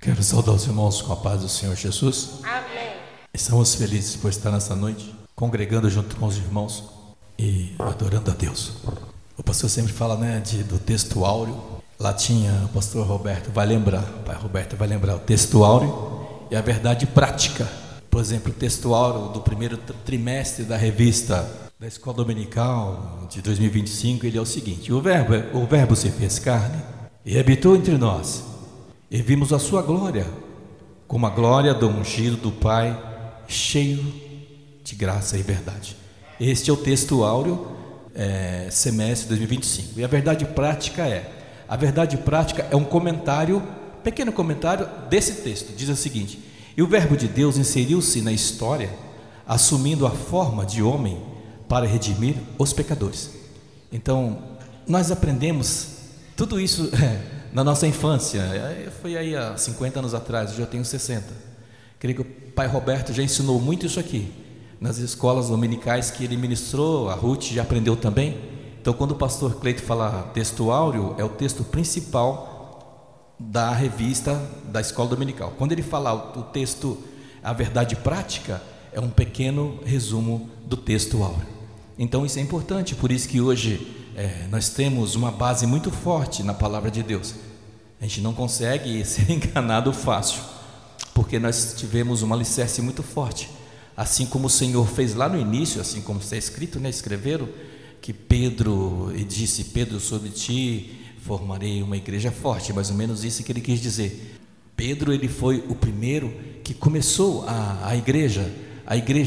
Quero saudar os irmãos com a paz do Senhor Jesus. Amém. Estamos felizes por estar nessa noite, congregando junto com os irmãos e adorando a Deus. O pastor sempre fala, do texto áureo. Lá tinha o pastor Roberto, vai lembrar, o pai Roberto vai lembrar o texto áureo e a verdade prática. Por exemplo, o texto áureo do primeiro trimestre da revista da Escola Dominical de 2025, ele é o seguinte: o verbo se fez carne e habitou entre nós, e vimos a sua glória, como a glória do ungido do Pai, cheio de graça e verdade. Este é o texto áureo, semestre 2025. E a verdade prática é um comentário, pequeno comentário desse texto. Diz o seguinte: e o verbo de Deus inseriu-se na história, assumindo a forma de homem para redimir os pecadores. Então, nós aprendemos tudo isso na nossa infância. Foi aí há 50 anos atrás, eu já tenho 60. Creio que o pai Roberto já ensinou muito isso aqui nas escolas dominicais que ele ministrou. A Ruth já aprendeu também. Então, quando o pastor Cleito fala texto áureo, é o texto principal da revista da escola dominical. Quando ele fala o texto, a verdade prática, é um pequeno resumo do texto áureo. Então, isso é importante. Por isso que hoje nós temos uma base muito forte na palavra de Deus. A gente não consegue ser enganado fácil, porque nós tivemos um alicerce muito forte. Assim como o Senhor fez lá no início, assim como está escrito, escreveram que Pedro, e disse: Pedro, sobre ti formarei uma igreja forte. Mais ou menos isso que ele quis dizer. Pedro, ele foi o primeiro que começou a igreja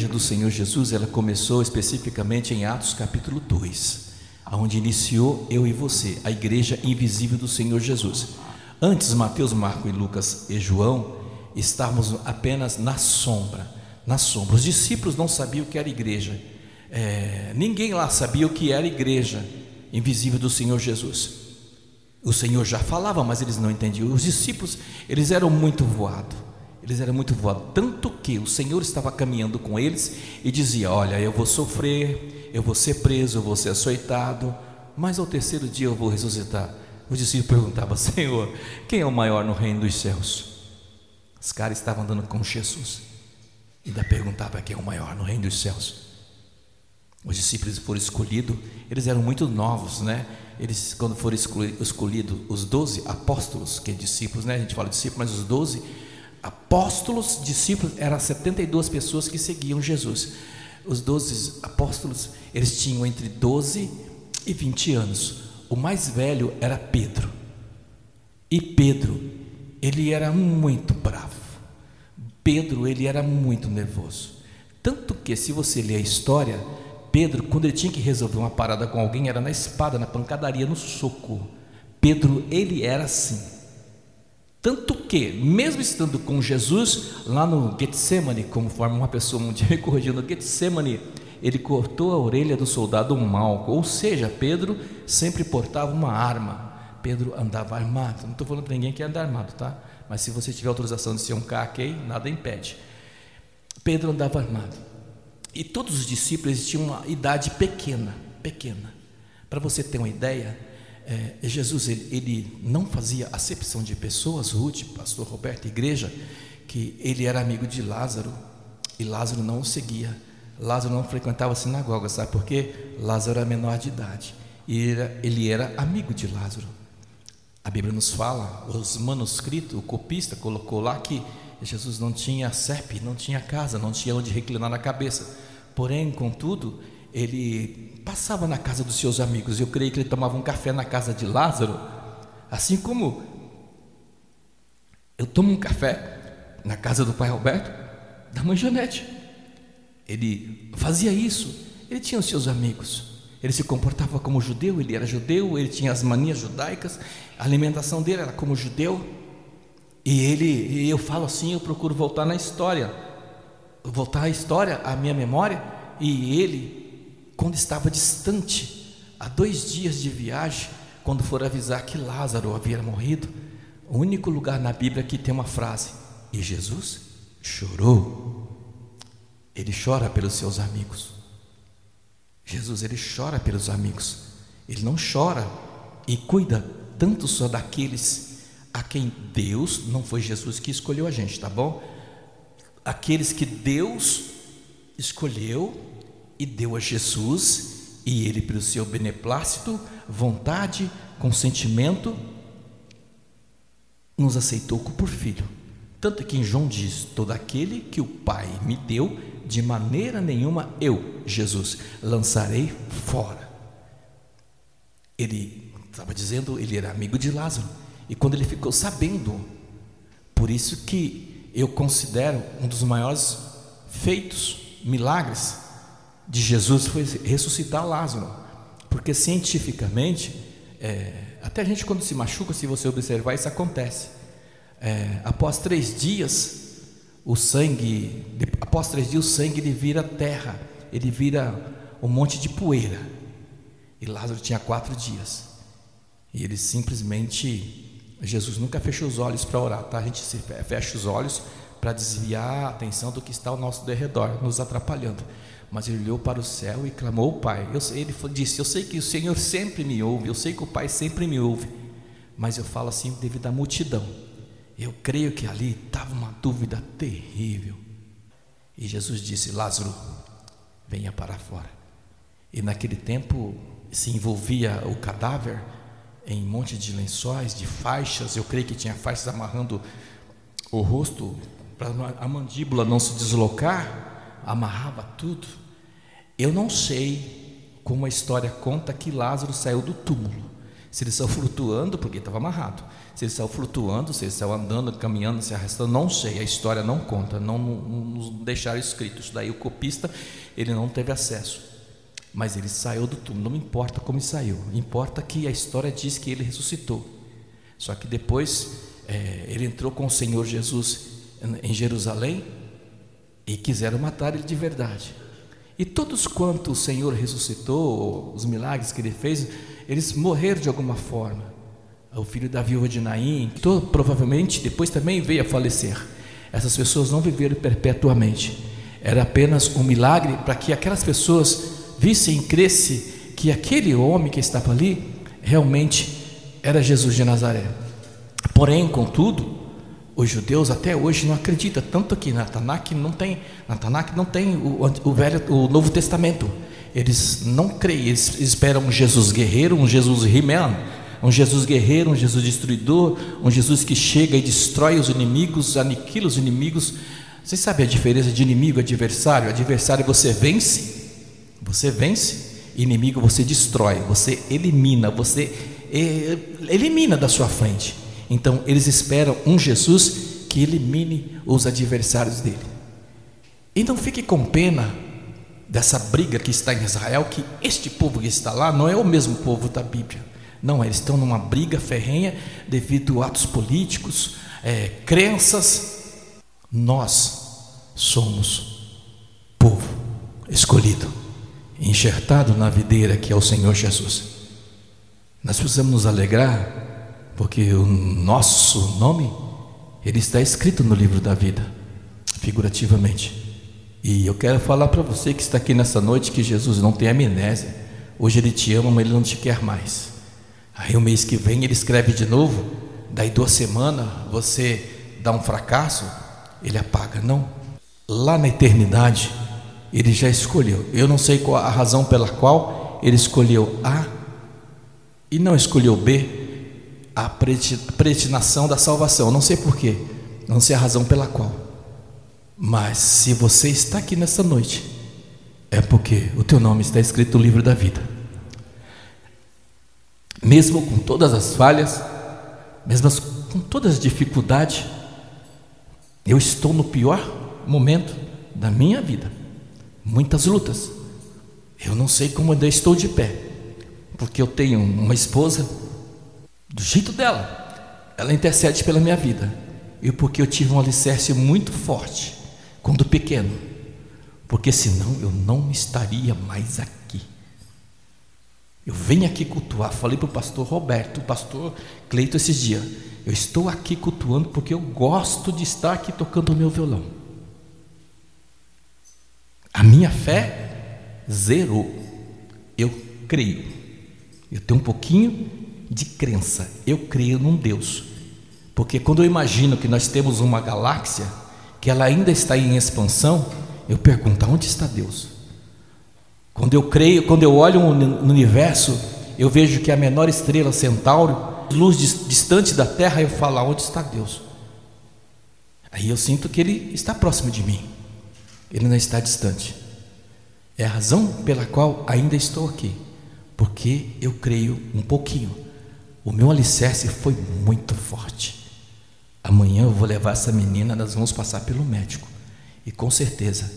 do Senhor Jesus. Ela começou especificamente em Atos capítulo 2, onde iniciou eu e você, a igreja invisível do Senhor Jesus. Antes, Mateus, Marcos, Lucas e João estávamos apenas na sombra. Os discípulos não sabiam o que era igreja. Ninguém lá sabia o que era igreja invisível do Senhor Jesus. O Senhor já falava, mas eles não entendiam. Os discípulos, eles eram muito voados. Tanto que o Senhor estava caminhando com eles e dizia: olha, eu vou sofrer, eu vou ser preso, eu vou ser açoitado, mas ao terceiro dia eu vou ressuscitar. Os discípulos perguntavam: Senhor, quem é o maior no reino dos céus? Os caras estavam andando com Jesus, ainda perguntava quem é o maior no reino dos céus. Os discípulos foram escolhidos, eles eram muito novos, Eles, quando foram escolhidos, os 12 apóstolos, que é discípulos, a gente fala discípulos, mas os 12 apóstolos, discípulos, eram 72 pessoas que seguiam Jesus. Os 12 apóstolos, eles tinham entre 12 e 20 anos. O mais velho era Pedro. E Pedro, ele era muito bravo. Pedro, ele era muito nervoso. Tanto que, se você ler a história, Pedro, quando ele tinha que resolver uma parada com alguém, era na espada, na pancadaria, no soco. Pedro, ele era assim. Tanto que, mesmo estando com Jesus lá no Getsemane, conforme uma pessoa um dia me corrigiu, no Getsemane, ele cortou a orelha do soldado Malco. Ou seja, Pedro sempre portava uma arma. Pedro andava armado. Não estou falando para ninguém que anda armado, tá? Mas se você tiver autorização de ser um CAC, nada impede. Pedro andava armado. E todos os discípulos, eles tinham uma idade pequena. Para você ter uma ideia, Jesus, ele não fazia acepção de pessoas. Ruth, pastor Roberto, igreja, que ele era amigo de Lázaro, e Lázaro não o seguia. Lázaro não frequentava a sinagoga, sabe por quê? Lázaro era menor de idade, e ele era amigo de Lázaro. A Bíblia nos fala, os manuscritos, o copista colocou lá que Jesus não tinha CEP, não tinha casa, não tinha onde reclinar a cabeça. Porém, contudo, ele passava na casa dos seus amigos. Eu creio que ele tomava um café na casa de Lázaro, assim como eu tomo um café na casa do pai Roberto, da mãe Janete. Ele fazia isso. Ele tinha os seus amigos. Ele se comportava como judeu, ele era judeu, ele tinha as manias judaicas, a alimentação dele era como judeu. E eu falo assim, eu procuro voltar à história, à minha memória. E ele, quando estava distante, há 2 dias de viagem, quando for avisar que Lázaro havia morrido, o único lugar na Bíblia que tem uma frase: e Jesus chorou. Ele chora pelos seus amigos. Jesus, ele chora pelos amigos. Ele não chora e cuida tanto só daqueles a quem Deus, não foi Jesus que escolheu a gente, tá bom? Aqueles que Deus escolheu e deu a Jesus, e ele, pelo seu beneplácito, vontade, consentimento, nos aceitou por filho. Tanto que em João diz: todo aquele que o Pai me deu, de maneira nenhuma eu, Jesus, lançarei fora. Ele estava dizendo, ele era amigo de Lázaro, e quando ele ficou sabendo, por isso que eu considero um dos maiores feitos, milagres de Jesus foi ressuscitar Lázaro, porque cientificamente, até a gente quando se machuca, se você observar, isso acontece. Após 3 dias, o sangue ele vira terra, ele vira um monte de poeira. E Lázaro tinha 4 dias, e ele simplesmente, Jesus nunca fechou os olhos para orar, tá? A gente se fecha os olhos para desviar a atenção do que está ao nosso derredor, nos atrapalhando. Mas ele olhou para o céu e clamou ao Pai. Ele disse: eu sei que o Senhor sempre me ouve, eu sei que o Pai sempre me ouve, mas eu falo assim devido à multidão. Eu creio que ali estava uma dúvida terrível. E Jesus disse: Lázaro, venha para fora. E naquele tempo se envolvia o cadáver em um monte de lençóis, de faixas. Eu creio que tinha faixas amarrando o rosto para a mandíbula não se deslocar, amarrava tudo. Eu não sei como a história conta que Lázaro saiu do túmulo, se ele saiu flutuando porque estava amarrado, se ele saiu flutuando, se ele saiu andando, caminhando, se arrastando, não sei, a história não conta, não deixaram escrito isso daí. O copista, ele não teve acesso, mas ele saiu do túmulo. Não importa como ele saiu, importa que a história diz que ele ressuscitou. Só que depois ele entrou com o Senhor Jesus em Jerusalém e quiseram matar ele de verdade. E todos quanto o Senhor ressuscitou, os milagres que ele fez, eles morreram de alguma forma. O filho da viúva de Naim, provavelmente depois também veio a falecer. Essas pessoas não viveram perpetuamente. Era apenas um milagre para que aquelas pessoas vissem e crescem que aquele homem que estava ali realmente era Jesus de Nazaré. Porém, contudo, os judeus até hoje não acreditam, tanto que na Tanakh não tem o Novo Testamento. Eles não creem, eles esperam um Jesus guerreiro, um Jesus He-Man, um Jesus guerreiro, um Jesus destruidor, um Jesus que chega e destrói os inimigos, aniquila os inimigos. Vocês sabem a diferença de inimigo e adversário? Adversário você vence, inimigo você destrói, você elimina, elimina da sua frente. Então eles esperam um Jesus que elimine os adversários dele. E não fique com pena dessa briga que está em Israel, que este povo que está lá não é o mesmo povo da Bíblia. Não, eles estão numa briga ferrenha devido a atos políticos, crenças. Nós somos povo escolhido, enxertado na videira que é o Senhor Jesus. Nós precisamos nos alegrar, porque o nosso nome, ele está escrito no livro da vida, figurativamente. E eu quero falar para você que está aqui nessa noite que Jesus não tem amnésia. Hoje ele te ama, mas ele não te quer mais. Aí o mês que vem ele escreve de novo, daí 2 semanas você dá um fracasso, ele apaga. Não, lá na eternidade ele já escolheu. Eu não sei qual a razão pela qual ele escolheu A e não escolheu B, a predestinação da salvação. Eu não sei porquê, não sei a razão pela qual, mas se você está aqui nessa noite, é porque o teu nome está escrito no livro da vida. Mesmo com todas as falhas, mesmo com todas as dificuldades, eu estou no pior momento da minha vida, muitas lutas. Eu não sei como ainda estou de pé, porque eu tenho uma esposa do jeito dela, ela intercede pela minha vida, e porque eu tive um alicerce muito forte quando pequeno, porque senão eu não estaria mais aqui. Eu venho aqui cultuar. Falei para o pastor Roberto, o pastor Cleito esses dias, eu estou aqui cultuando porque eu gosto de estar aqui tocando o meu violão. A minha fé zerou. Eu creio, eu tenho um pouquinho de crença, eu creio num Deus, Porque quando eu imagino que nós temos uma galáxia, que ela ainda está em expansão, eu pergunto, onde está Deus? Quando eu olho no universo, eu vejo que a menor estrela, Centauro, luz distante da Terra, eu falo, onde está Deus? Aí eu sinto que Ele está próximo de mim, Ele não está distante. É a razão pela qual ainda estou aqui, porque eu creio um pouquinho. O meu alicerce foi muito forte. Amanhã eu vou levar essa menina, nós vamos passar pelo médico, e com certeza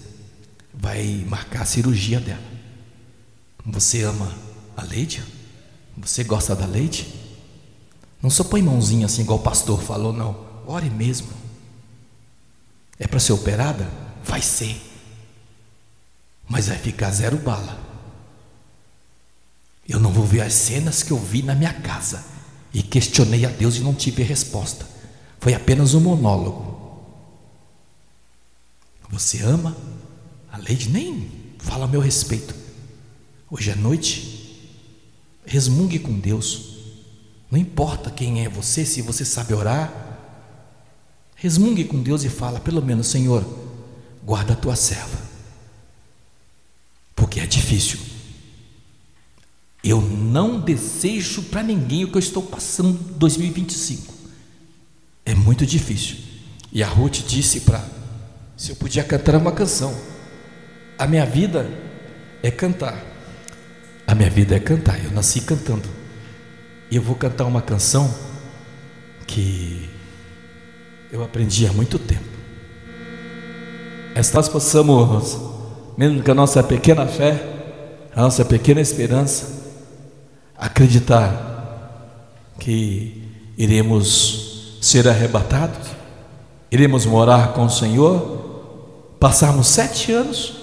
vai marcar a cirurgia dela. Você ama a Leide? Você gosta da Leide? Não só põe mãozinha assim igual o pastor falou, não. Ore mesmo. É para ser operada? Vai ser. Mas vai ficar 0 bala. Eu não vou ver as cenas que eu vi na minha casa e questionei a Deus e não tive resposta. Foi apenas um monólogo. Você ama a Leide? Nem fala a meu respeito. Hoje à noite, resmungue com Deus. Não importa quem é você, se você sabe orar, resmungue com Deus e fala, pelo menos, Senhor, guarda a tua serva, porque é difícil. Eu não desejo para ninguém o que eu estou passando em 2025. É muito difícil. E a Ruth disse se eu podia cantar uma canção. A minha vida é cantar. A minha vida é cantar. Eu nasci cantando. E eu vou cantar uma canção que eu aprendi há muito tempo. Nós possamos, mesmo com a nossa pequena fé, a nossa pequena esperança, acreditar que iremos ser arrebatados, iremos morar com o Senhor, passarmos 7 anos,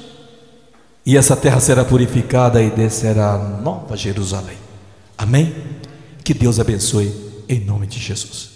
e essa terra será purificada e descerá a nova Jerusalém. Amém? Que Deus abençoe em nome de Jesus.